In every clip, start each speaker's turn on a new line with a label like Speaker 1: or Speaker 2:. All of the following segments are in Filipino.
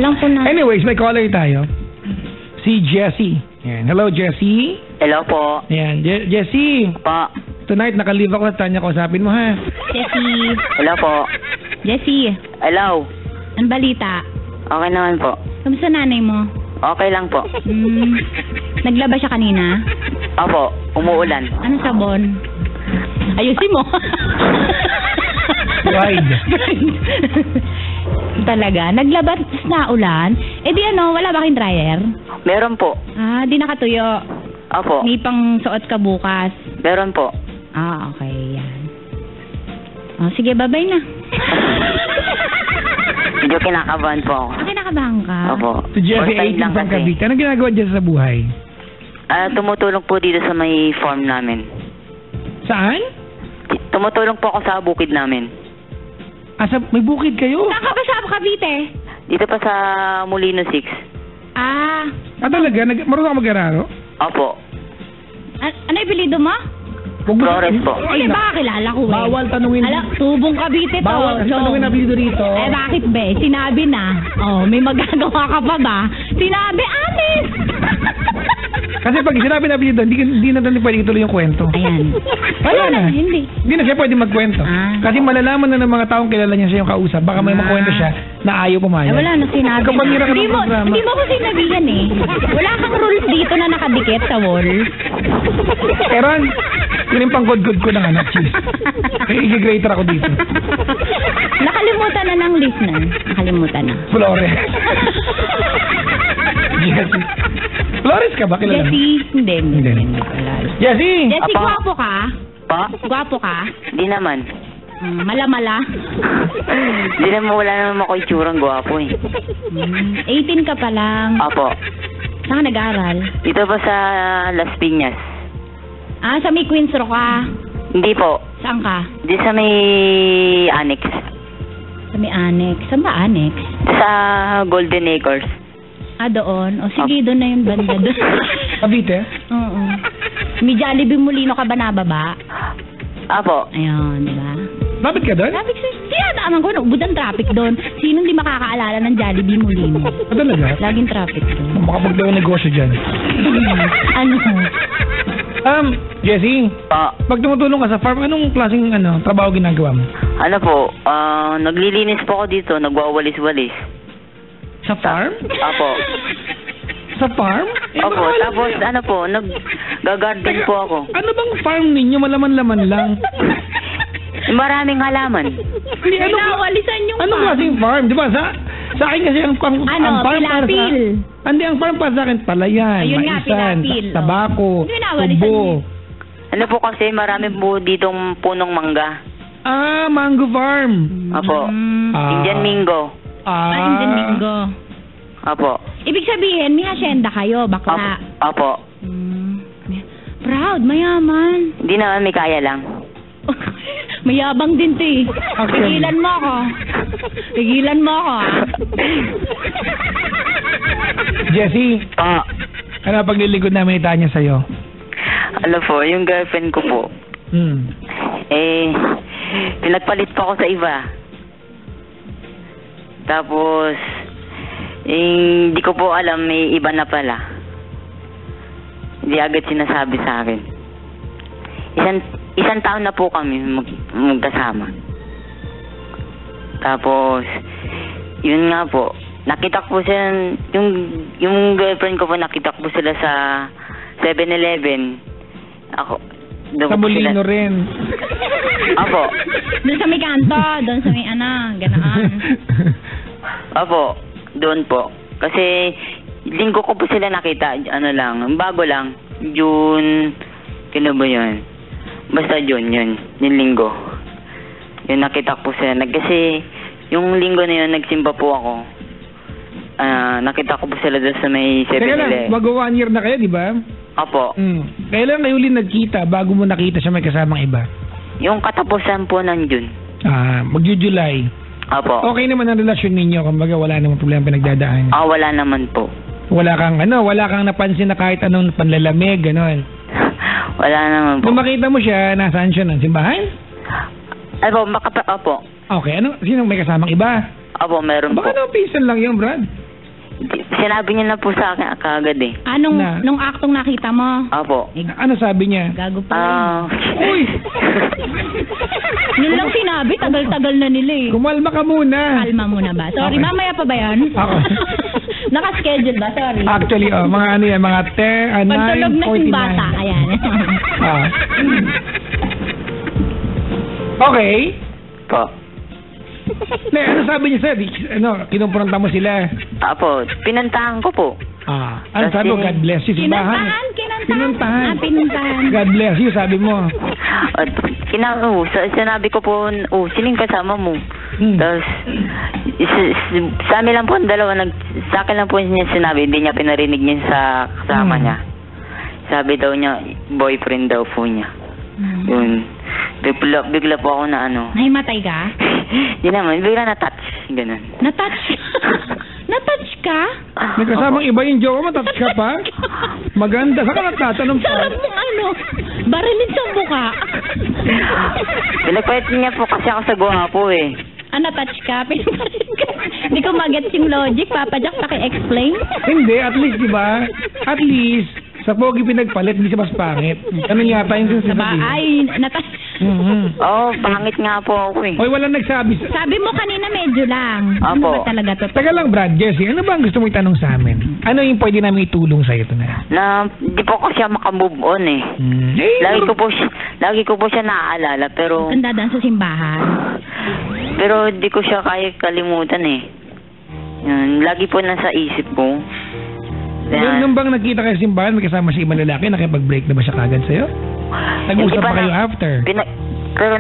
Speaker 1: Alam ko na.
Speaker 2: Anyways, may caller tayo. Si Jessie. Yan. Hello, Jessie.
Speaker 3: Hello po.
Speaker 2: Yan. Jessie.
Speaker 3: Pa.
Speaker 2: Tonight, nakalive ako sa Tanya. Kausapin mo, ha?
Speaker 1: Jessie.
Speaker 3: Hello po.
Speaker 1: Jessie.
Speaker 3: Hello.
Speaker 1: Ang balita?
Speaker 3: Okay naman po.
Speaker 1: Kamusta nanay mo?
Speaker 3: Okay lang po.
Speaker 1: Naglaba siya kanina?
Speaker 3: Opo, umuulan.
Speaker 1: Anong sabon? Ayusin mo.
Speaker 2: Pride.
Speaker 1: Talaga? Naglaba na ulan? Eh di ano, wala ba kayong dryer?
Speaker 3: Meron po.
Speaker 1: Ah, di nakatuyo.
Speaker 3: Opo.
Speaker 1: May pang suot ka bukas.
Speaker 3: Meron po.
Speaker 1: Ah, okay. Yan. Oh, sige, bye-bye na.
Speaker 3: Medyo kinakabahan po ako.
Speaker 1: Kinakabahan ka?
Speaker 3: Opo.
Speaker 2: Si Jessie,
Speaker 3: First time
Speaker 2: 18
Speaker 3: lang
Speaker 2: pang
Speaker 3: kasi.
Speaker 2: Cavite. Anong ginagawa dyan sa buhay?
Speaker 3: Tumutulong po dito sa may farm namin.
Speaker 2: Saan?
Speaker 3: Tumutulong po ako sa bukid namin.
Speaker 2: May bukid kayo?
Speaker 1: Saan ka ba sa Cavite?
Speaker 3: Dito pa sa Molino 6.
Speaker 1: Ah.
Speaker 2: Talaga? Marunong ka mag-araro?
Speaker 3: Opo.
Speaker 1: Ano yung apelido mo?
Speaker 3: Flores po.
Speaker 1: Ay, baka kilala ko eh.
Speaker 2: Bawal tanungin.
Speaker 1: Tubong Cavite to.
Speaker 2: Bawal tanungin na apelido rito.
Speaker 1: Eh, bakit be? Sinabi na. Oh, may magagawa ka pa ba? Sinabi, honest!
Speaker 2: Kasi pag sinabi na apelido, hindi na natin pwede ituloy yung kwento.
Speaker 1: Ayan.
Speaker 2: Wala na.
Speaker 1: Hindi.
Speaker 2: Hindi na siya pwede magkwento. Kasi malalaman na ng mga taong kilala niya siya yung kausap. Baka may makwento siya na ayaw pumayag.
Speaker 1: Wala na sinabi.
Speaker 2: Kapamira ka ng programa.
Speaker 1: Hindi mo ko sinabihan eh. Wala kang rules dito na nakadikit sa wall.
Speaker 2: Pero, yun yung pang-good ko ng anak, cheese. I-grater ako dito.
Speaker 1: Nakalimutan na ng listener. Nakalimutan na.
Speaker 2: Flores. Jessie. Flores ka ba? Kilala mo?
Speaker 1: Jessie, hindi.
Speaker 2: Jessie!
Speaker 1: Jessie,
Speaker 3: Apa?
Speaker 1: gwapo ka?
Speaker 3: Pa?
Speaker 1: Gwapo ka?
Speaker 3: Di naman.
Speaker 1: Mala-mala?
Speaker 3: Di naman, wala naman ako itsurang gwapo eh.
Speaker 1: 18 ka pa lang.
Speaker 3: Opo.
Speaker 1: Saan ka nag-aaral?
Speaker 3: Dito pa sa Las Piñas.
Speaker 1: Ah, sa may Queens Rock ka?
Speaker 3: Hindi po.
Speaker 1: Saan ka?
Speaker 3: Di sa may Annex.
Speaker 1: Sa may Annex. Saan ba Annex?
Speaker 3: Sa Golden Acres.
Speaker 1: Ah, doon. O sige, doon na yung banda doon.
Speaker 2: Cavite?
Speaker 1: Oo. May Jollibee Molino ka ba nababa?
Speaker 3: Apo.
Speaker 1: Ayun, di ba?
Speaker 2: Lapit ka doon?
Speaker 1: Traffic sinadaanan ko, ubod ang traffic doon. Sino hindi makakaalala ng Jollibee Molino?
Speaker 2: Talaga?
Speaker 1: Laging traffic doon.
Speaker 2: Makapagdaw negosyo dyan.
Speaker 1: Ano?
Speaker 2: Jessie, pag tumutulong ka sa farm, anong klaseng trabaho ginagawa mo?
Speaker 3: Ano po, naglilinis po ako dito, nagwawalis-walis.
Speaker 2: Sa farm?
Speaker 3: Apo.
Speaker 2: Sa farm?
Speaker 3: Opo, tapos ano po, nag-garden po ako.
Speaker 2: Ano bang farm ninyo? Malaman-laman lang.
Speaker 3: Maraming halaman.
Speaker 2: Hindi,
Speaker 1: Pinawalisan yung
Speaker 2: anong klaseng farm? Di ba? Sa akin kasi ang farm
Speaker 1: pilapil.
Speaker 2: Hindi, ang farm para sa akin, palayan,
Speaker 1: Ayun nga,
Speaker 2: maisan,
Speaker 1: pilapil.
Speaker 2: tabako, tubo.
Speaker 3: Ano po kasi, marami po ditong punong mangga.
Speaker 2: Ah, mango farm.
Speaker 3: Apo. Indian Mingo.
Speaker 1: Indian Mingo.
Speaker 3: Apo.
Speaker 1: Ibig sabihin, may hasyenda kayo, bakla.
Speaker 3: Apo.
Speaker 1: Proud, mayaman.
Speaker 3: Hindi naman, may kaya lang.
Speaker 1: Mayabang din to eh. Pigilan mo ako. Pigilan mo ako ah.
Speaker 2: Jessie, ano paglilingkod namin itanya sa'yo?
Speaker 3: Ano po, yung girlfriend ko po. Pinagpalit pa ako sa iba. Tapos, hindi ko po alam, may iba na pala. Hindi agad sinasabi sa akin. Isang taon na po kami magkasama. Tapos, yun nga po, nakita ko sila, yung girlfriend ko po, nakita ko sila sa 7-Eleven. Ako,
Speaker 2: sa Molino rin.
Speaker 3: Apo.
Speaker 1: Doon sa may kanto, doon sa may ganaan.
Speaker 3: Apo, doon po. Kasi, linggo ko po sila nakita, bago lang, June, kino ba yun? Basta yun, yung linggo. Yung nakita ko sila. Kasi, yung linggo na yun, nagsimba po ako. Nakita ko po sila doon sa may 7-Eleven.
Speaker 2: Bago 1 year na kayo, di ba?
Speaker 3: Apo.
Speaker 2: Kailan kayo ulit nagkita bago mo nakita siya may kasamang iba?
Speaker 3: Yung katapusan po ng June.
Speaker 2: Magju-July.
Speaker 3: Apo.
Speaker 2: Okay naman ang relasyon ninyo, kumbaga wala namang problema pinagdadaan.
Speaker 3: Wala naman po.
Speaker 2: Wala kang napansin na kahit anong panlalamig, gano'n.
Speaker 3: Wala naman po.
Speaker 2: Nung makita mo siya, nasaan siya ng simbahan?
Speaker 3: Apo.
Speaker 2: Okay, sino may kasamang iba?
Speaker 3: Apo, meron po.
Speaker 2: Baka pinsan lang yun, Brad.
Speaker 3: Sinabi niya na po sa akin kagad eh.
Speaker 1: Nung aktong nakita mo?
Speaker 3: Opo.
Speaker 2: Ano sabi niya?
Speaker 1: Gago pa rin.
Speaker 2: Uy!
Speaker 1: Yun lang sinabi, tagal-tagal na nila eh.
Speaker 2: Kumalma ka muna.
Speaker 1: Kalma muna ba? Sorry,
Speaker 2: Okay.
Speaker 1: mamaya pa ba yan?
Speaker 2: Ako.
Speaker 1: Naka-schedule ba? Sorry.
Speaker 2: Actually, mga ano yan, mga
Speaker 1: Pagtulog na yung
Speaker 2: 9:49.
Speaker 1: bata, ayan.
Speaker 2: Ah. Okay.
Speaker 3: Po.
Speaker 2: Ano sabi niya sa'yo? Kinumpronta mo sila.
Speaker 3: Opo, pinantahan ko po.
Speaker 2: Ano sabi mo?
Speaker 3: Kasi-
Speaker 2: God bless you. Simbahan.
Speaker 1: Kinantahan. Pinuntahan.
Speaker 2: God bless you, sabi mo.
Speaker 3: At sinabi ko po, sino yung kasama mo? Tapos, sa amin lang po ang dalawa, sa akin lang po niya sinabi, hindi niya pinarinig niya sa kasama niya. Sabi daw niya, boyfriend daw po niya. Yun. Bigla po ako na ano.
Speaker 1: Nahimatay ka?
Speaker 3: Hindi naman, bigla na-touch. Ganun.
Speaker 1: Na-touch? Na-touch ka?
Speaker 2: May kasamang iba yung jowa mo, touch ka pa? Maganda. Saka nagtatanong pa.
Speaker 1: Sarap mong barilin sa mukha.
Speaker 3: Pinagpahit niya po kasi ako sa guwapo eh.
Speaker 1: Na-touch ka? Pinaparin ka? Hindi ko magets yung logic. Papa Jack, paki-explain.
Speaker 2: Hindi, at least, di ba? At least, sa pogi pinagpalit, hindi siya mas pangit. Ano yata yung sinasabi?
Speaker 1: Ay, na-touch.
Speaker 3: Pangit nga po ako eh.
Speaker 2: Oy, walang nagsabi.
Speaker 1: Sabi mo kanina medyo lang. Ano
Speaker 3: Apo.
Speaker 1: ba talaga to?
Speaker 2: Taga lang, Brad, Jesse, ano ba ang gusto mo itanong sa amin? Ano yung pwede namin itulong sa'yo ito na?
Speaker 3: Di po ko siya makamove on eh. Lagi ko po siya naaalala pero
Speaker 1: Ang dadaan sa simbahan.
Speaker 3: pero di ko siya kaya kalimutan eh. Yun, lagi po nasa isip ko.
Speaker 2: Nung bang nagkita kayo sa simbahan, may kasama siya ibang lalaki, nakipag-break na ba siya kagad sa'yo? Nag-usap pa kayo after?
Speaker 3: Pero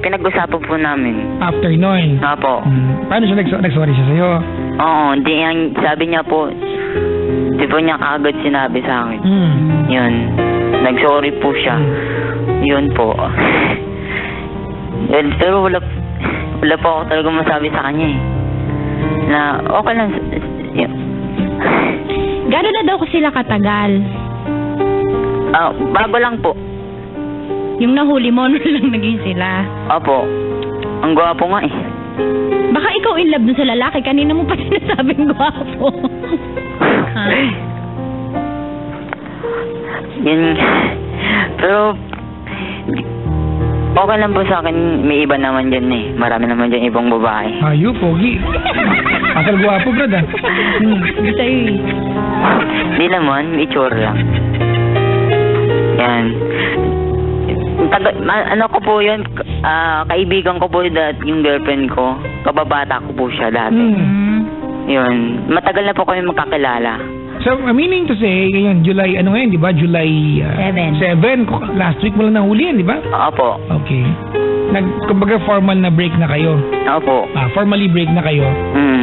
Speaker 3: pinag-usapan po namin.
Speaker 2: After noon?
Speaker 3: Opo.
Speaker 2: Paano siya nag-sorry siya sa'yo?
Speaker 3: Oo, sabi niya po, di po niya kagad sinabi sa akin. Yun. Nag-sorry po siya. Yun po. Pero wala po ako talaga masabi sa kanya eh. Na okay lang.
Speaker 1: Gano'n na daw ko sila katagal?
Speaker 3: Bago lang po.
Speaker 1: Yung nahuli mo, nun lang naging sila.
Speaker 3: Opo. Ang gwapo nga eh.
Speaker 1: Baka ikaw in love dun sa lalaki. Kanina mo pa sinasabing gwapo. Ha?
Speaker 3: Yan. Pero okay lang po sa akin. May iba naman dyan eh. Marami naman dyan ibang babae.
Speaker 2: Ayo, pogi. Asal gwapo, Brad, ah.
Speaker 1: Gusto yun.
Speaker 3: Di naman, itsura lang. Yan. Ano ko po yun, kaibigan ko po yung girlfriend ko. Kababata ko po siya dati. Yun. Matagal na po kami magkakilala.
Speaker 2: So, meaning to say, ngayon, July, ano ngayon, di ba? July 7. Last week mo lang nahuli yan, di ba?
Speaker 3: Opo.
Speaker 2: Okay. Kumbaga formal na break na kayo.
Speaker 3: Opo.
Speaker 2: Formally break na kayo.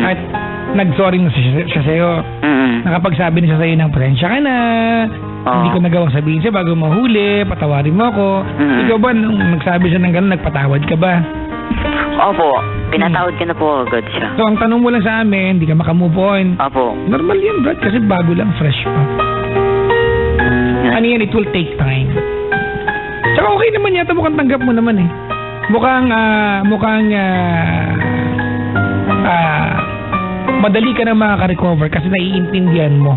Speaker 2: At nag-sorry na siya sa'yo. Nakapagsabi na siya sa'yo ng pasensya ka na. Hindi ko nagawang sabihin siya bago mahuli. Patawarin mo ako. Ikaw ba, nung nagsabi siya ng gano'n, nagpatawad ka ba?
Speaker 3: Opo. Pinatawad ka na po agad siya.
Speaker 2: So, ang tanong mo lang sa amin, hindi ka makamove on.
Speaker 3: Opo.
Speaker 2: Normal yan, Brad, kasi bago lang, fresh pa. Ano yan, it will take time. Tsaka okay naman yata, mukhang tanggap mo naman eh. Mukhang madali ka na makaka-recover kasi naiintindihan mo.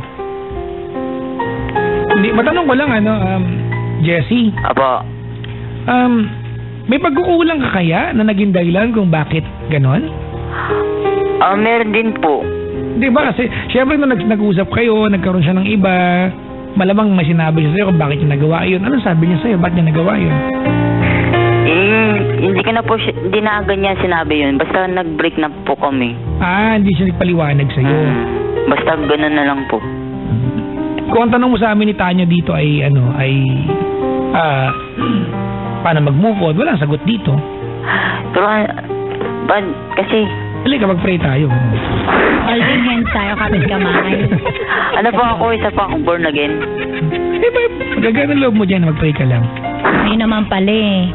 Speaker 2: Hindi, matanong ko lang, Jessie.
Speaker 3: Opo.
Speaker 2: May pagkukulang ka kaya na naging dahilan kung bakit ganon?
Speaker 3: Meron din po.
Speaker 2: Di ba kasi, syempre nung nag-usap kayo, nagkaroon siya ng iba, malamang may sinabi siya sa'yo kung bakit niya nagawa yun. Anong sabi niya sa'yo? Bakit niya nagawa yun?
Speaker 3: Hindi na ganyan sinabi yun. Basta nag-break na po kami.
Speaker 2: Hindi siya nagpaliwanag sa'yo.
Speaker 3: Basta ganun na lang po.
Speaker 2: Kung ang tanong mo sa amin ni Tanya dito ay, paano mag-move on, walang sagot dito.
Speaker 3: Pero, kasi...
Speaker 2: Halika, mag-pray tayo.
Speaker 1: Holding hands tayo, kapit kamay.
Speaker 3: Ano po ako, isa pa akong born again.
Speaker 2: Magagana loob mo dyan, mag-pray ka lang.
Speaker 1: Ay naman pala eh.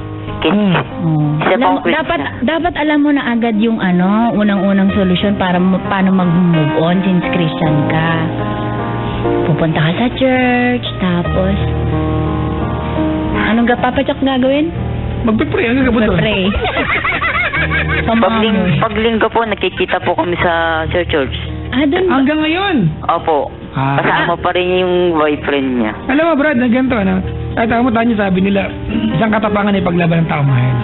Speaker 3: Isa pa akong
Speaker 1: dapat alam mo na agad yung unang-unang solusyon para paano mag-move on since Christian ka. Pupunta ka sa church, tapos anong Papa-Jack gagawin?
Speaker 2: Magpe-pray, ang gagawin doon.
Speaker 1: Magpe-pray.
Speaker 3: Paglinggo po, nakikita po kami sa church.
Speaker 1: Doon ba?
Speaker 2: Hanggang ngayon.
Speaker 3: Opo.
Speaker 2: Ah.
Speaker 3: Kasama pa rin niya yung boyfriend niya.
Speaker 2: Alam mo, Brad, na ganito, ano? At ako mo, Tanya, sabi nila, isang katapangan ay paglaban ng taong mahal.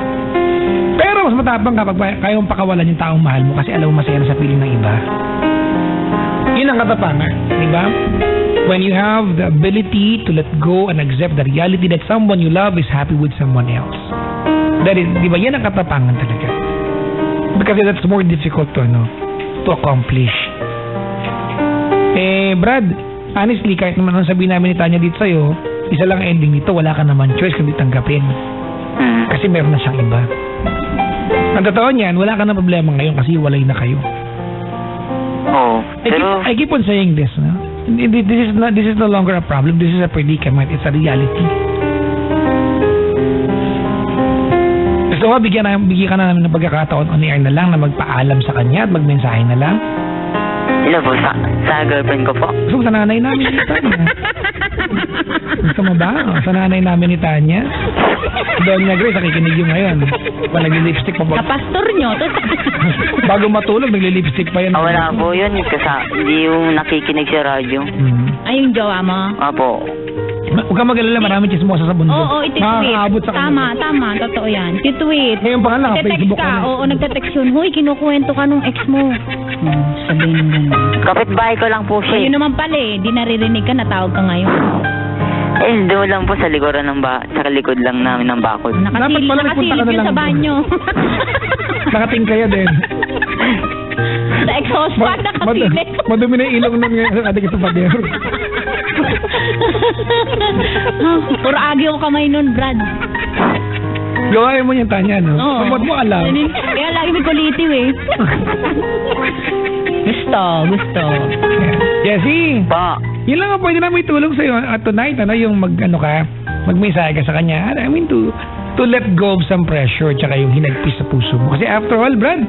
Speaker 2: Pero mas matapang kapag kaya mong pakawalan yung taong mahal mo kasi alam mo masaya na sa piling ng iba. Yun ang katapangan, di ba? When you have the ability to let go and accept the reality that someone you love is happy with someone else. That is, di ba, yan ang katapangan talaga. Because that's more difficult to accomplish. Brad, honestly, kahit naman ang sabihin namin ni Tanya dito sa'yo, isa lang ending nito, wala ka naman choice kundi tanggapin. Kasi meron na siyang iba. Ang totoo niyan, wala ka na problema ngayon kasi walay na kayo.
Speaker 3: Oo. Pero,
Speaker 2: I keep on saying this, no? This is no longer a problem. This is a predicament. It's a reality. Gusto mo, bigyan ka na namin ng pagkakataon on air na lang na magpaalam sa kanya at magmensahe na lang.
Speaker 3: Sino po? Sa girlfriend ko po?
Speaker 2: Gusto mo sa nanay namin ni Tanya? Gusto mo ba? Sa nanay namin ni Tanya? Doon niya, Grace, nakikinig yung ngayon. Nag-lipstick pa po.
Speaker 1: Kapastor nyo.
Speaker 2: Bago matulog, nag-lipstick pa yun.
Speaker 3: Wala po yun. Hindi yung nakikinig sa radyo.
Speaker 1: Ay, yung jowa mo?
Speaker 3: Opo.
Speaker 2: Huwag kang mag-alala, maraming chismosa sa bundok.
Speaker 1: Oo, iti-tweet. Tama, totoo yan. Iti-tweet.
Speaker 2: Ngayon pa nga lang, Facebook ka na.
Speaker 1: Oo, nagte-text yun. Huy, kinukwento ka nung ex mo. Sabihin mo na.
Speaker 3: Kapitbahay ko lang po siya.
Speaker 1: Ayun naman pala di naririnig ka, natawag ka ngayon.
Speaker 3: Doon lang po sa likuran sa likod lang namin ng bakod.
Speaker 1: Nakasilip yun sa banyo.
Speaker 2: Nakating kaya din.
Speaker 1: Sa exhaust fan, nakasilip.
Speaker 2: Madumi na ilong nun ngayon sa ating itapadero.
Speaker 1: Puro agyo kamay nun, Brad.
Speaker 2: Gawain mo yung Tanya, no?
Speaker 1: Oo.
Speaker 2: Ba't mo alam?
Speaker 1: Kaya lagi may kulitiw Gusto.
Speaker 2: Jessie!
Speaker 3: Pa!
Speaker 2: Yun lang ang pwede namin itulong sa'yo tonight, yung mag-mensahe ka sa kanya. I mean, to let go of some pressure tsaka yung hinagpis sa puso mo. Kasi after all, Brad,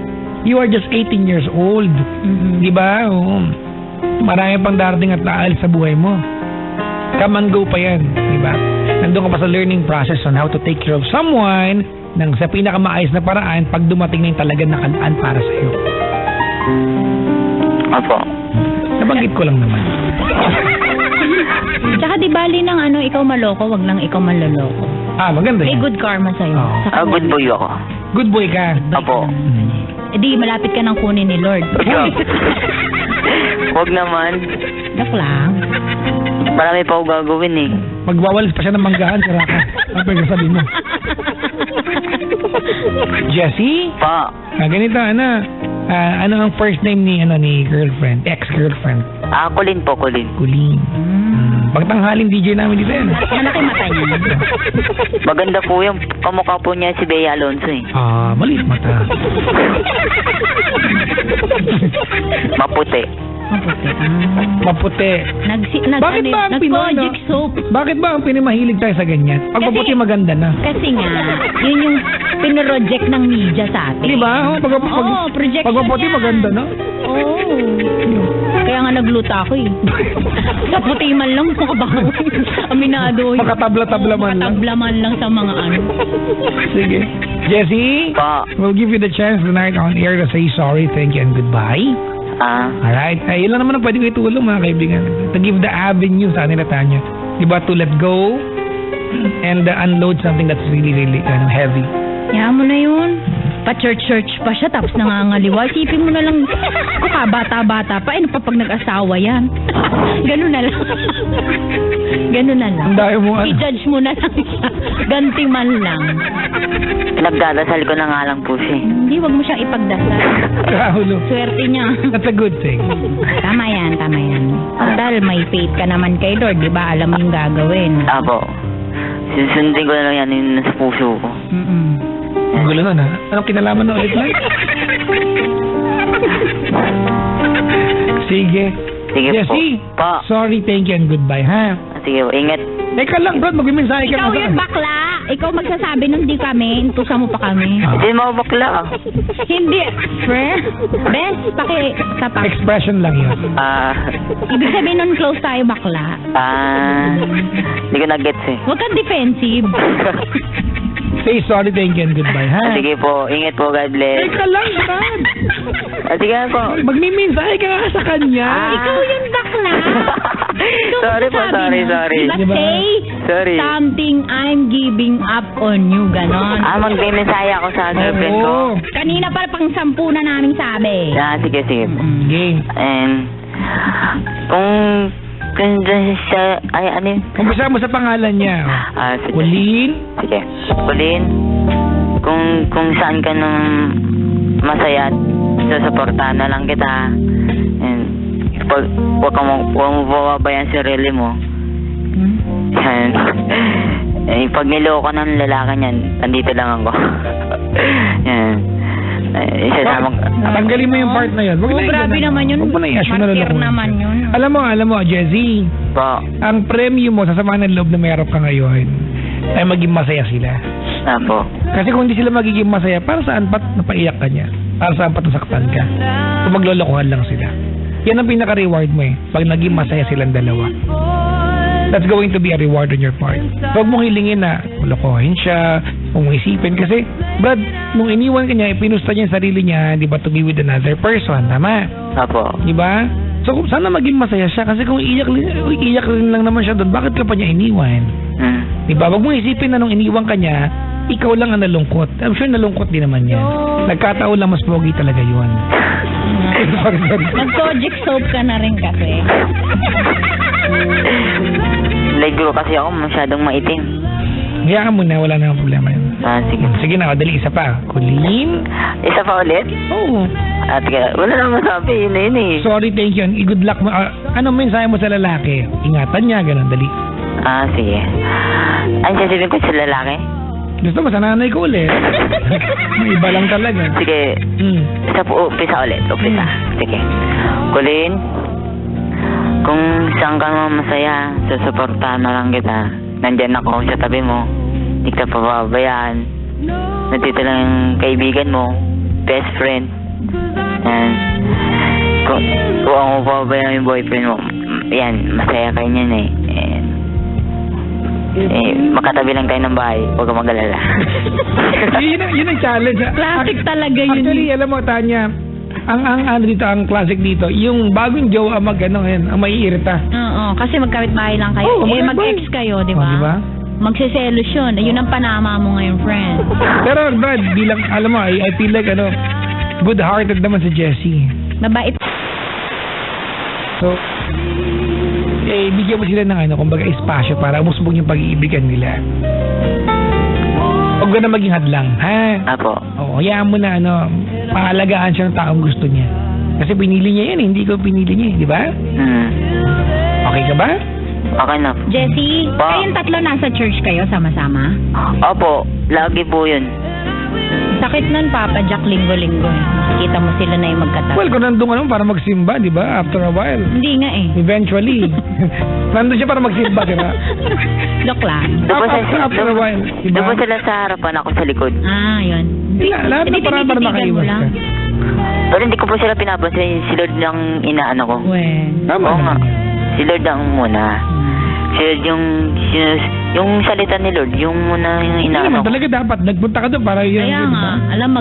Speaker 2: you are just 18 years old. Di ba? Oo. Marami pang darating at naalis sa buhay mo. Come and go pa yan. Di ba? Nandun ka pa sa learning process on how to take care of someone nang sa pinakamaayos na paraan pag dumating na yung talaga nakalaan para sa'yo.
Speaker 3: Opo.
Speaker 2: Nabanggit ko lang naman.
Speaker 1: Tsaka di bali ng ikaw maloko, wag lang ikaw maloloko.
Speaker 2: Maganda
Speaker 1: May
Speaker 2: yan.
Speaker 1: good karma sa'yo.
Speaker 2: Oo.
Speaker 3: Good boy ako.
Speaker 2: Good boy ka.
Speaker 3: Opo.
Speaker 1: Di malapit ka ng kunin ni Lord.
Speaker 3: Huwag naman.
Speaker 1: Joke lang.
Speaker 3: Marami pa ako gagawin
Speaker 2: Magwawalis pa siya ng manggahan, sara ka. Ano pa yung sabi mo? Jessie?
Speaker 3: Pa.
Speaker 2: Ganito, ano ang first name ni girlfriend? Ex-girlfriend?
Speaker 3: Kulin po, Kulin.
Speaker 2: Kulin. Pagtanghaling DJ namin dito yan.
Speaker 1: Malaki mata niya.
Speaker 3: Maganda po yung kamukha po niya si Bea Alonso
Speaker 2: Maliit mata.
Speaker 3: Maputi.
Speaker 2: Maputi. Bakit ba ang Pinoy,
Speaker 1: Nag-project soap.
Speaker 2: Bakit ba ang pinimahilig tayo sa ganyan? Pag maputi maganda na.
Speaker 1: Kasi nga, yun yung pinroject ng media sa atin.
Speaker 2: Di ba? Pag maputi maganda na.
Speaker 1: Oo. Kaya nga nagluta ako Sa puti man lang, makabawi. Aminado yun.
Speaker 2: Makatabla-tabla man lang.
Speaker 1: Makatabla man lang sa mga
Speaker 2: Sige. Jessie,
Speaker 3: Pa.
Speaker 2: we'll give you the chance tonight on air to say sorry, thank you, and goodbye. Alright. Yun lang naman ang pwede ko itulong, mga kaibigan. To give the avenue sa kanila, Tanya. Diba? To let go and unload something that's really, really heavy.
Speaker 1: Yaman mo na yun. Pa-church-church pa siya, tapos nangangaliwa. Isipin mo na lang, bata-bata pa. Pa pag nag-asawa yan. Ganun na lang.
Speaker 2: Ang dahil mo,
Speaker 1: I-judge mo na lang siya. Ganti man lang.
Speaker 3: Nagdadasal ko na nga lang po siya.
Speaker 1: Hindi, wag mo siyang ipagdasal. Swerte niya.
Speaker 2: That's a good thing.
Speaker 1: Tama yan. Dahil may faith ka naman kay Lord, di ba? Alam mo yung gagawin.
Speaker 3: Apo. Susundin ko na lang yan yung nasa puso ko.
Speaker 2: Ang gulo nun, ha? Anong kinalaman na ulit lang? Sige. Jessie,
Speaker 3: Pa.
Speaker 2: sorry, thank you, and goodbye, ha?
Speaker 3: Sige, ingat.
Speaker 2: Teka lang, bro, mag-mensahe ka
Speaker 1: Ikaw
Speaker 2: na
Speaker 1: yung bakla. Ikaw magsasabi nung di kami, intusa mo pa kami.
Speaker 3: Hindi mo bakla.
Speaker 1: Hindi. Friend? Bes, tapak.
Speaker 2: Expression lang yun.
Speaker 1: Ibig sabihin nun close tayo bakla.
Speaker 3: Hindi ko na-gets
Speaker 1: Huwag kang defensive.
Speaker 2: Say sorry, thank you, and goodbye, ha?
Speaker 3: Sige po, ingat po, God bless.
Speaker 2: Teka lang, Brad.
Speaker 3: Sige po.
Speaker 2: Magmiminsahe ka nga sa kanya.
Speaker 1: Ikaw yung bakla.
Speaker 3: Sorry po, sorry.
Speaker 1: Diba,
Speaker 2: Diba?
Speaker 1: say
Speaker 3: Sorry.
Speaker 1: something, I'm giving up on you, ganon.
Speaker 3: Magme-mensahe ako sa girlfriend ko.
Speaker 2: Oo.
Speaker 1: Kanina pa pang 10 na namin sabi.
Speaker 3: Sige.
Speaker 2: Game.
Speaker 3: And, kung siya, ano yun?
Speaker 2: Umpisa mo sa pangalan niya.
Speaker 3: Sige.
Speaker 2: Colleen.
Speaker 3: Sige. Colleen, kung saan ka nung masaya, susuportahan na lang kita. And, huwag mo bababayan sa sarili mo. Yan. Pag niloko ng lalaki niyan, nandito lang ako. Yan.
Speaker 2: Tanggalin mo yung part na yun.
Speaker 1: Grabe naman yun.
Speaker 2: Huwag mo na i-assume na
Speaker 1: Martir
Speaker 2: lalakuin
Speaker 1: naman
Speaker 2: ka.
Speaker 1: yun.
Speaker 2: Alam mo, Jezzy,
Speaker 3: Po.
Speaker 2: ang premyo mo sa sama ng loob na mayroon ka ngayon ay maging masaya sila.
Speaker 3: Apo.
Speaker 2: Kasi kung hindi sila magiging masaya, para saan pat napaiyak ka niya? Para saan pat nasaktan ka? Kung maglolokohan lang sila. Yan ang pinaka-reward mo eh. Pag naging masaya silang dalawa. That's going to be a reward on your part. Huwag mong hilingin na lokohin siya, kung isipin. Kasi, Brad, nung iniwan ka niya, pinusta niya yung sarili niya, di ba, to be with another person. Tama?
Speaker 3: Apo.
Speaker 2: Di ba? So, sana maging masaya siya. Kasi kung iyak rin lang naman siya doon, bakit ka pa niya iniwan? Di ba? Huwag mong isipin na nung iniwan ka niya, ikaw lang ang nalungkot. I'm sure nalungkot din naman yan. Nagkataon lang, mas pogi talaga yun. Sorry.
Speaker 1: Mag-Kojic soap ka na rin kasi.
Speaker 3: Ligro kasi ako masyadong maitim.
Speaker 2: Hayaan mo na, wala na problema yun.
Speaker 3: Sige.
Speaker 2: Sige na, dali, isa pa. Colleen?
Speaker 3: Isa pa ulit?
Speaker 2: Oo.
Speaker 3: Wala naman masabi, yun na yun eh.
Speaker 2: Sorry, thank you. Good luck mo. Ano mensahe mo sa lalaki? Ingatan niya, ganun, dali.
Speaker 3: Sige. Ano sasabihin ko sa lalaki?
Speaker 2: Gusto mo, sa nanay ko ulit. May iba lang talaga.
Speaker 3: Sige. Isa po, umpisa ulit. Sige. Colleen, kung saan ka naman masaya, susuportahan na lang kita. Nandyan ako sa tabi mo. Hindi ka pababayaan. Nandito lang yung kaibigan mo, best friend. And kung mo pababayaan yung boyfriend mo, yan, masaya kayo niyan eh. Makatabi lang kayo ng bahay, huwag ka mag-alala.
Speaker 2: yun ang challenge.
Speaker 1: Classic talaga yun.
Speaker 2: Actually, alam mo, Tanya, ang classic dito, yung bagong jowa ang ang maiirita.
Speaker 1: Oo, kasi magkabit bahay lang kayo. Mag-ex kayo, di ba?
Speaker 2: Diba?
Speaker 1: Magsiselos yun. Yun ang panama mo ngayon, friend.
Speaker 2: Pero, Brad, bilang, alam mo, I feel like, good-hearted naman si Jessie.
Speaker 1: Mabait.
Speaker 2: So, bigyan mo sila ng kumbaga espasyo para umusbong yung pag-iibigan nila. Huwag ka na maging hadlang, ha?
Speaker 3: Apo.
Speaker 2: Oo, hayaan mo na pangalagaan siya ng taong gusto niya. Kasi pinili niya yan, hindi ko pinili niya, di ba? Okay ka ba?
Speaker 3: Okay na.
Speaker 1: Jessie, kayong tatlo nasa church kayo sama-sama?
Speaker 3: Opo, lagi po yun.
Speaker 1: Sakit nun, Papa Jack, linggo-linggo. Nakikita mo sila na yung magkatabi.
Speaker 2: Well, kung nandun ka naman para magsimba, di ba? After a while.
Speaker 1: Hindi nga eh.
Speaker 2: Eventually. Nandun siya para magsimba, di ba?
Speaker 1: Joke lang.
Speaker 2: After a while. Diba?
Speaker 3: Doon po sila sa harapan, ako sa likod.
Speaker 1: Yun.
Speaker 2: Lahat na para makaiwas ka.
Speaker 3: Pero hindi ko po sila pinapansin. Si Lord lang inaano ko.
Speaker 2: Tama
Speaker 3: Oo nga.
Speaker 2: naman.
Speaker 3: Si Lord ang muna. Si Lord yung salita ni Lord, yung muna yung inaano ko.
Speaker 2: Talaga dapat, nagpunta ka doon para yun.
Speaker 1: Kaya nga, alam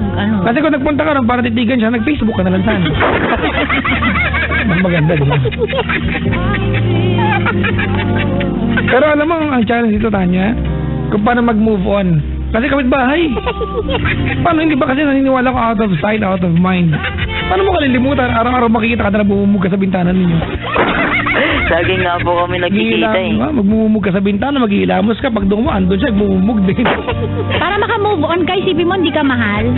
Speaker 2: Kasi kung nagpunta ka doon para titigan siya, nag-Facebook ka na lang sana. Mas maganda, di ba? Pero alam mo, ang challenge dito, Tanya, kung paano mag-move on. Kasi kapitbahay. Paano hindi ba kasi naniniwala ko out of sight, out of mind? Paano mo kalilimutan? Araw-araw makikita ka na bumumug ka sa bintana ninyo.
Speaker 3: Lagi nga po kami nagkikita eh.
Speaker 2: Magmumug ka sa bintana, maghihilamos ka. Pag doon mo, andun siya, bumumug din.
Speaker 1: Para maka-move on kay isipin mo, hindi ka mahal.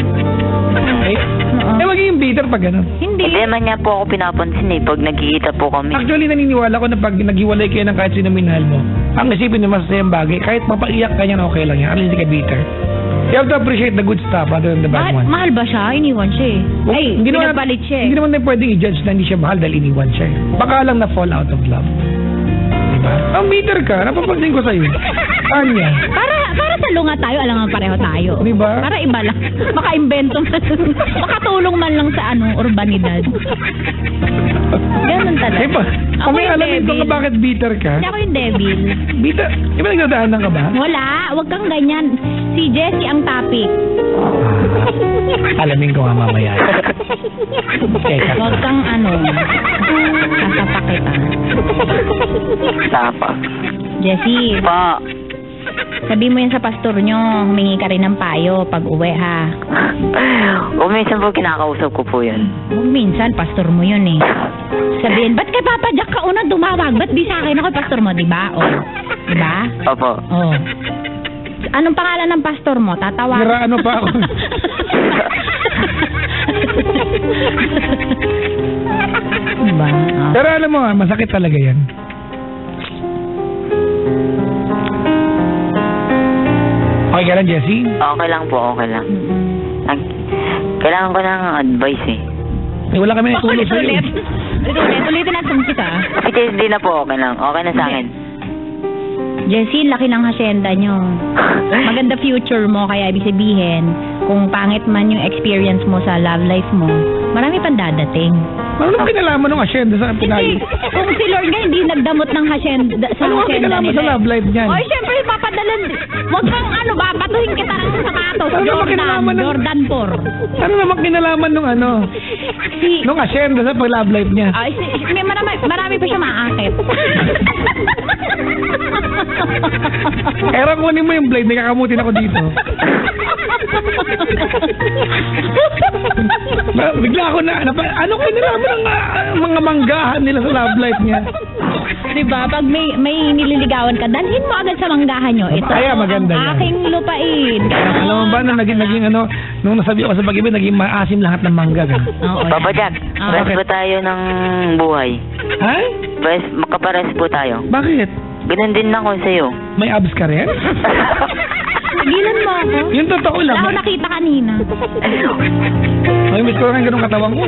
Speaker 2: Magiging bitter pag gano'n.
Speaker 1: Hindi.
Speaker 3: Hindi man niya po ako pinapansin eh. Pag nagkikita po kami.
Speaker 2: Actually, naniniwala ko na pag naghiwalay kayo ng kahit sino minahal mo, ang isipin na masasayang bagay, kahit mapaiyak ka niya na okay lang yan. At least hindi ka bitter. You have to appreciate the good stuff other than the bad one.
Speaker 1: Mahal ba siya? Iniwan siya eh. Ay, pinapalit siya eh.
Speaker 2: Hindi naman tayo pwedeng i-judge na hindi siya mahal dahil iniwan siya eh. Baka lang na fall out of love. Diba? Ang bitter ka, napapansin ko sa'yo. Anya.
Speaker 1: Para salunga tayo, alam nga pareho tayo.
Speaker 2: Diba?
Speaker 1: Para iba lang. Maka-invento man. Makatulong man lang sa urbanidad. Ganun talaga.
Speaker 2: Diba?
Speaker 1: Ako
Speaker 2: Kung may
Speaker 1: yung
Speaker 2: alamin ko
Speaker 1: devil.
Speaker 2: nga bakit bitter ka,
Speaker 1: Hindi ako yung devil.
Speaker 2: bitter, di ba nagdadaanan ka ba?
Speaker 1: Wala, wag kang ganyan. Si Jessie ang topic.
Speaker 2: Alamin ko nga mamaya. Teka.
Speaker 1: Wag kang sasapak kita.
Speaker 3: Tapa.
Speaker 1: Jessie,
Speaker 3: Pa.
Speaker 1: sabi mo yan sa pastor nyo, humingi ka rin ng payo pag uwi ha.
Speaker 3: O minsan po kinakausap ko po yun.
Speaker 1: Minsan, pastor mo yun eh. Sabihin, ba't kay Papa Jack ka unang tumawag? Ba't di sa akin ako pastor mo, di ba? O, di ba?
Speaker 3: Opo.
Speaker 1: O. Anong pangalan ng pastor mo? Tatawa.
Speaker 2: Ano pa ako?
Speaker 1: Diba? O.
Speaker 2: Pero alam mo, masakit talaga yan. Okay ka lang, Jessie?
Speaker 3: Okay lang po, okay lang.
Speaker 1: Mm-mm.
Speaker 3: Kailangan ko ng advice eh.
Speaker 2: Wala kami natulog sa'yo.
Speaker 1: Ulitin natin kita.
Speaker 3: PTSD na po, okay lang. Okay na sa akin.
Speaker 1: Jessie, laki ng hasyenda nyo. Maganda future mo, kaya ibig sabihin, kung pangit man yung experience mo sa love life mo, marami pang dadating.
Speaker 2: Ano nang kinalaman ng asyenda sa Pinay?
Speaker 1: Hindi, kung si Lord nga hindi nagdamot ng hasyenda sa
Speaker 2: Ano ang
Speaker 1: hasyenda
Speaker 2: kinalaman
Speaker 1: nila.
Speaker 2: sa love life niyan?
Speaker 1: Oy, syempre, papadalan. Huwag kang babatuhin kita ng sapatos.
Speaker 2: Ano naman kinalaman ng-
Speaker 1: Jordan 4.
Speaker 2: Ano naman kinalaman nung nung asyenda sa pag-love life niya?
Speaker 1: Ay, may marami pa siya maakit.
Speaker 2: Era kunin mo yung blade, nakakamutin ako dito. Bigla ako ano kayo nalaman ng mga manggahan nila sa love life niya?
Speaker 1: Diba? Pag may nililigawan ka, dalhin mo agad sa manggahan nyo. Ito
Speaker 2: Kaya maganda
Speaker 1: ang
Speaker 2: yan.
Speaker 1: aking lupain.
Speaker 2: Alam mo ba na naging nung nasabi ako sa pag-ibig, naging maasim lahat ng mangga ka.
Speaker 1: Oo.
Speaker 3: Papa Jack,
Speaker 1: Ah,
Speaker 3: pares
Speaker 2: bakit?
Speaker 3: po tayo ng buhay.
Speaker 2: Ha?
Speaker 3: Makapares po tayo.
Speaker 2: Bakit?
Speaker 3: Ganun din ako sa'yo.
Speaker 2: May abs ka rin?
Speaker 1: Tigilan mo ako.
Speaker 2: Yung totoo lang.
Speaker 1: Wala ako nakita kanina.
Speaker 2: Ay, miss ko lang ganun katawan ko.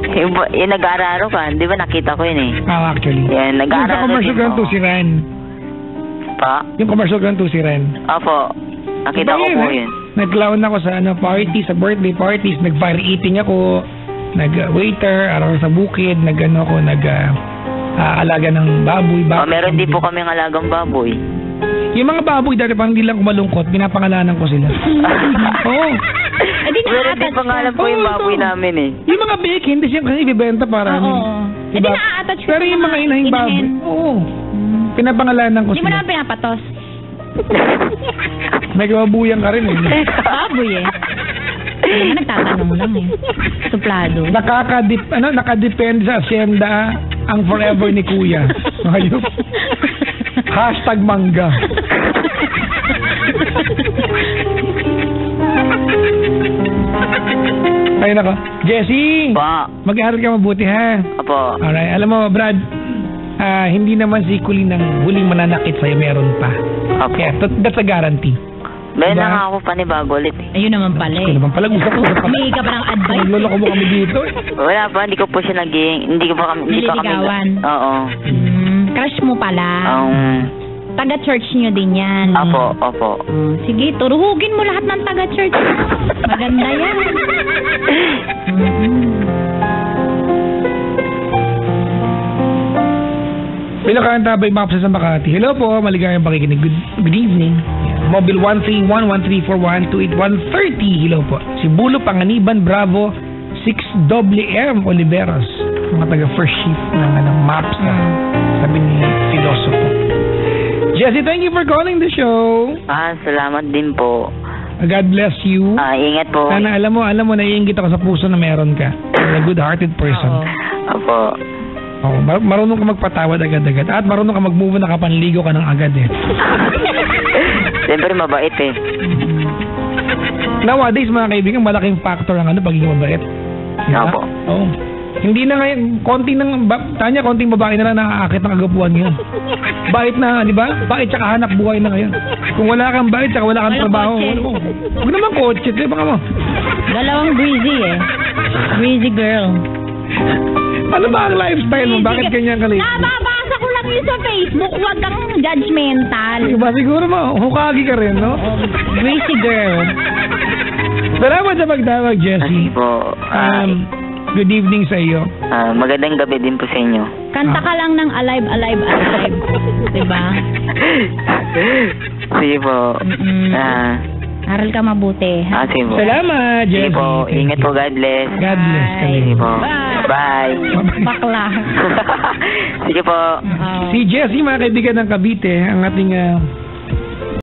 Speaker 3: yung nag-aararo ka, di ba nakita ko yun eh.
Speaker 2: Actually.
Speaker 3: Yan,
Speaker 2: Yung sa
Speaker 3: nag-aararo
Speaker 2: commercial
Speaker 3: din
Speaker 2: ganun to
Speaker 3: ako.
Speaker 2: si Ren.
Speaker 3: Pa?
Speaker 2: Yung commercial ganun to si Ren.
Speaker 3: Opo. Nakita ko po yun.
Speaker 2: Nag-clown ako sa party, sa birthday parties, nag-fire eating ako, nag-waiter, araw sa bukid, alaga ng baboy.
Speaker 3: Meron din po kaming alagang baboy.
Speaker 2: Yung mga baboy dati pang hindi lang kumalungkot, pinapangalanan ko sila. Oo.
Speaker 1: Eh, di
Speaker 3: Meron din pangalan po yung baboy namin eh.
Speaker 2: Yung mga bake, hindi siya kasi ibibenta para
Speaker 1: Oo. Eh, di
Speaker 2: Diba?
Speaker 1: na-attach ko
Speaker 2: Pero yung mga inahing baboy, oo. Pinapangalanan ko
Speaker 1: Hindi mo
Speaker 2: sila.
Speaker 1: naman pinapatos.
Speaker 2: Nagbabuyan ka rin eh.
Speaker 1: Baboy eh. Alam mo, nagtatanong lang eh. Suplado.
Speaker 2: Nakadepende sa asyenda ang forever ni Kuya. Ayun. Hashtag mangga. Ay nako. Jessie!
Speaker 3: Pa.
Speaker 2: Mag-aaral ka mabuti ha.
Speaker 3: Opo.
Speaker 2: Alright. Alam mo, Brad, hindi naman si Kulin ang huling mananakit sa'yo. Meron pa.
Speaker 3: Opo.
Speaker 2: Kaya, that's a guarantee.
Speaker 3: Meron
Speaker 2: Diba?
Speaker 3: na nga ako panibago ulit eh.
Speaker 1: Ayun naman pala
Speaker 2: Kung
Speaker 1: eh.
Speaker 2: naman pala, gusto ko.
Speaker 1: Humingi ka pa ng advice.
Speaker 2: Nagloloko mo kami dito eh.
Speaker 3: Wala pa, hindi ko po siya hindi ko pa kami,
Speaker 1: Nililigawan.
Speaker 3: Oo.
Speaker 1: Crush mo pala.
Speaker 3: Um,
Speaker 1: Taga-church nyo din yan.
Speaker 3: opo.
Speaker 1: Sige, turuhugin mo lahat ng taga-church. Maganda yan.
Speaker 2: Hello, Kaantabay, Mapsa sa Makati. Hello po, maligayang pakikinig. Good evening. Mobile 131-134-128-130. Hello po. Si Bulo Panganiban Bravo 6WM Oliveros. Mga taga first shift ng Mapsa. Sabi ni Filosofo. Jessie, thank you for calling the show.
Speaker 3: Salamat din po.
Speaker 2: God bless you.
Speaker 3: Ingat po.
Speaker 2: Sana alam mo, naiingit ako sa puso na meron ka. You're a good-hearted person.
Speaker 3: Opo.
Speaker 2: Oh, marunong ka magpatawad agad-agad. At marunong ka mag-move na kapanligo ka ng agad eh.
Speaker 3: Siyempre mabait eh.
Speaker 2: Nowadays, mga kaibigan, malaking factor ang pagiging mabait. Diba?
Speaker 3: Opo.
Speaker 2: Oo. Hindi na ngayon, konting babae na lang nakakakit ng kagapuan ngayon. Bait na, di ba? Bait tsaka hanap buhay na ngayon. Kung wala kang bait tsaka wala kang
Speaker 1: Walang
Speaker 2: trabaho,
Speaker 1: kotse.
Speaker 2: huwag naman kotse, di ba ka mo?
Speaker 1: Dalawang breezy eh. Breezy girl.
Speaker 2: Ano ba ang lifestyle mo? Bakit ganyan ka late?
Speaker 1: Nababa yung sa Facebook, wag kang judgmental.
Speaker 2: Diba, siguro hukagi ka rin, no?
Speaker 1: Gracie girl.
Speaker 2: Salamat sa pagtawag, Jessie.
Speaker 3: Sige po.
Speaker 2: Good evening sa iyo.
Speaker 3: Magandang gabi din po sa inyo.
Speaker 1: Kanta ka lang ng alive, alive, alive. Diba?
Speaker 3: Sige po.
Speaker 1: Aral ka mabuti.
Speaker 3: Sige po.
Speaker 2: Salamat,
Speaker 3: Sige
Speaker 2: Jessie.
Speaker 3: po.
Speaker 2: Thank
Speaker 3: Ingat
Speaker 2: you.
Speaker 3: po. God bless.
Speaker 2: God bless ka rin.
Speaker 3: Sige po.
Speaker 1: Bye.
Speaker 3: Bye.
Speaker 1: Bakla.
Speaker 3: Sige po.
Speaker 2: Si Jessie, mga kaibigan ng Cavite, ang ating